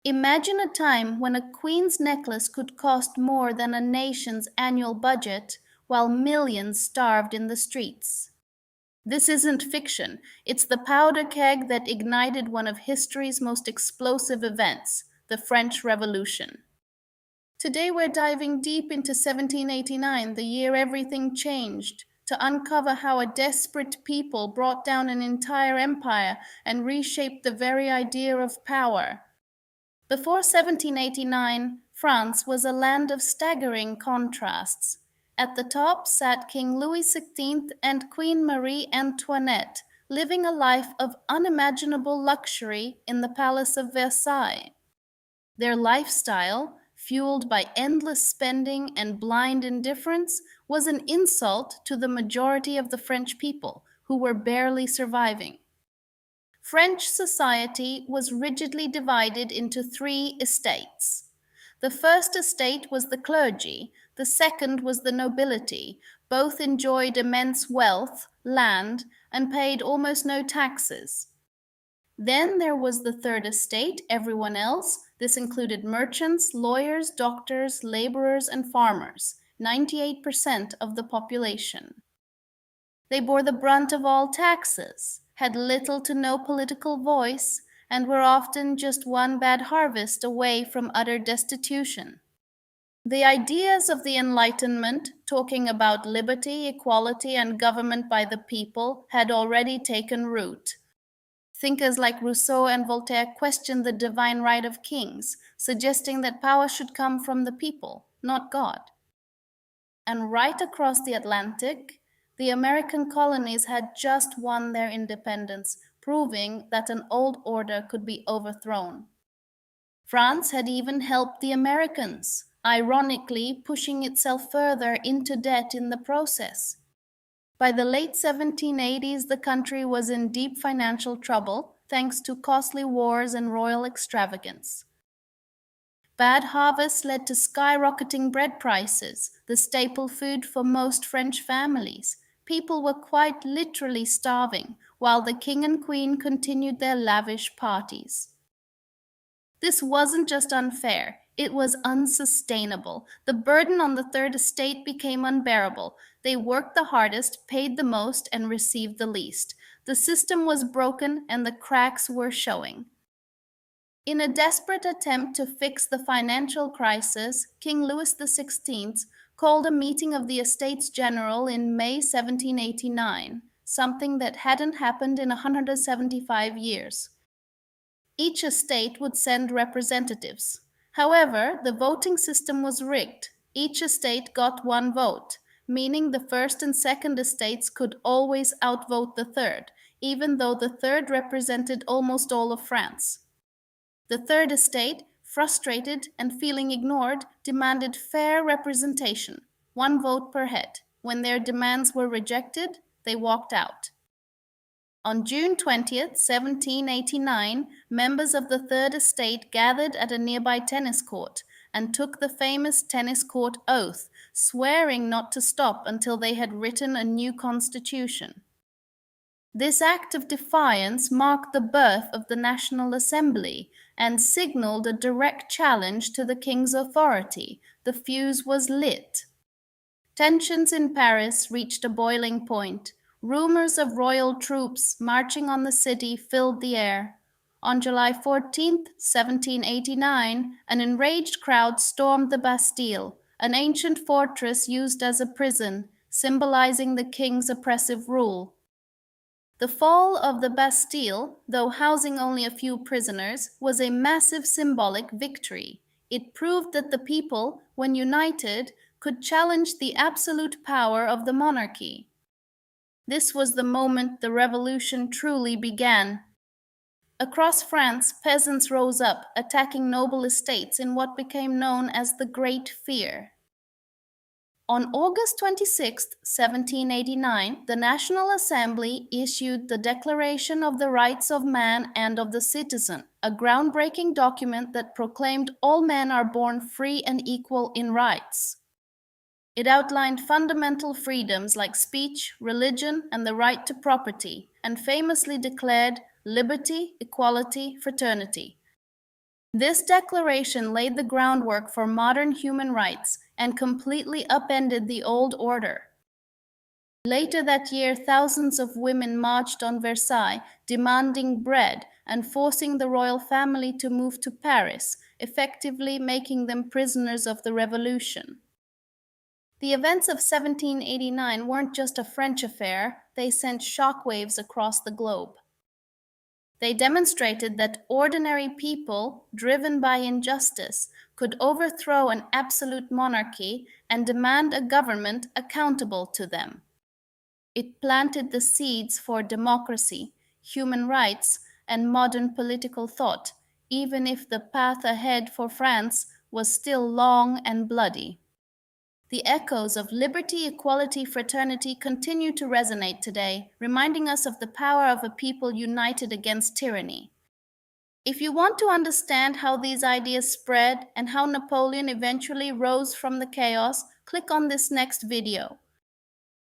Imagine a time when a queen's necklace could cost more than a nation's annual budget, while millions starved in the streets. This isn't fiction, it's the powder keg that ignited one of history's most explosive events, the French Revolution. Today we're diving deep into 1789, the year everything changed, to uncover how a desperate people brought down an entire empire and reshaped the very idea of power. Before 1789, France was a land of staggering contrasts. At the top sat King Louis XVI and Queen Marie Antoinette, living a life of unimaginable luxury in the Palace of Versailles. Their lifestyle, fueled by endless spending and blind indifference, was an insult to the majority of the French people, who were barely surviving. French society was rigidly divided into three estates. The first estate was the clergy, the second was the nobility. Both enjoyed immense wealth, land, and paid almost no taxes. Then there was the third estate, everyone else. This included merchants, lawyers, doctors, laborers, and farmers, 98% of the population. They bore the brunt of all taxes, had little to no political voice, and were often just one bad harvest away from utter destitution. The ideas of the Enlightenment, talking about liberty, equality, and government by the people, had already taken root. Thinkers like Rousseau and Voltaire questioned the divine right of kings, suggesting that power should come from the people, not God. And right across the Atlantic, the American colonies had just won their independence, proving that an old order could be overthrown. France had even helped the Americans, ironically pushing itself further into debt in the process. By the late 1780s, the country was in deep financial trouble thanks to costly wars and royal extravagance. Bad harvests led to skyrocketing bread prices, the staple food for most French families. People were quite literally starving, while the king and queen continued their lavish parties. This wasn't just unfair, it was unsustainable. The burden on the third estate became unbearable. They worked the hardest, paid the most, and received the least. The system was broken and the cracks were showing. In a desperate attempt to fix the financial crisis, King Louis XVI called a meeting of the Estates General in May 1789, something that hadn't happened in 175 years. Each estate would send representatives. However, the voting system was rigged. Each estate got one vote, meaning the first and second estates could always outvote the third, even though the third represented almost all of France. The third estate, frustrated and feeling ignored, demanded fair representation, one vote per head. When their demands were rejected, they walked out. On June 20th, 1789, members of the Third Estate gathered at a nearby tennis court and took the famous tennis court oath, swearing not to stop until they had written a new constitution. This act of defiance marked the birth of the National Assembly and signaled a direct challenge to the king's authority. The fuse was lit. Tensions in Paris reached a boiling point. Rumors of royal troops marching on the city filled the air. On July 14th, 1789, an enraged crowd stormed the Bastille, an ancient fortress used as a prison, symbolizing the king's oppressive rule. The fall of the Bastille, though housing only a few prisoners, was a massive symbolic victory. It proved that the people, when united, could challenge the absolute power of the monarchy. This was the moment the revolution truly began. Across France, peasants rose up, attacking noble estates in what became known as the Great Fear. On August 26, 1789, the National Assembly issued the Declaration of the Rights of Man and of the Citizen, a groundbreaking document that proclaimed all men are born free and equal in rights. It outlined fundamental freedoms like speech, religion, and the right to property, and famously declared liberty, equality, fraternity. This declaration laid the groundwork for modern human rights and completely upended the old order. Later that year, thousands of women marched on Versailles, demanding bread and forcing the royal family to move to Paris, effectively making them prisoners of the revolution. The events of 1789 weren't just a French affair, they sent shockwaves across the globe. They demonstrated that ordinary people, driven by injustice, could overthrow an absolute monarchy and demand a government accountable to them. It planted the seeds for democracy, human rights, and modern political thought, even if the path ahead for France was still long and bloody. The echoes of liberty, equality, fraternity continue to resonate today, reminding us of the power of a people united against tyranny. If you want to understand how these ideas spread and how Napoleon eventually rose from the chaos, click on this next video.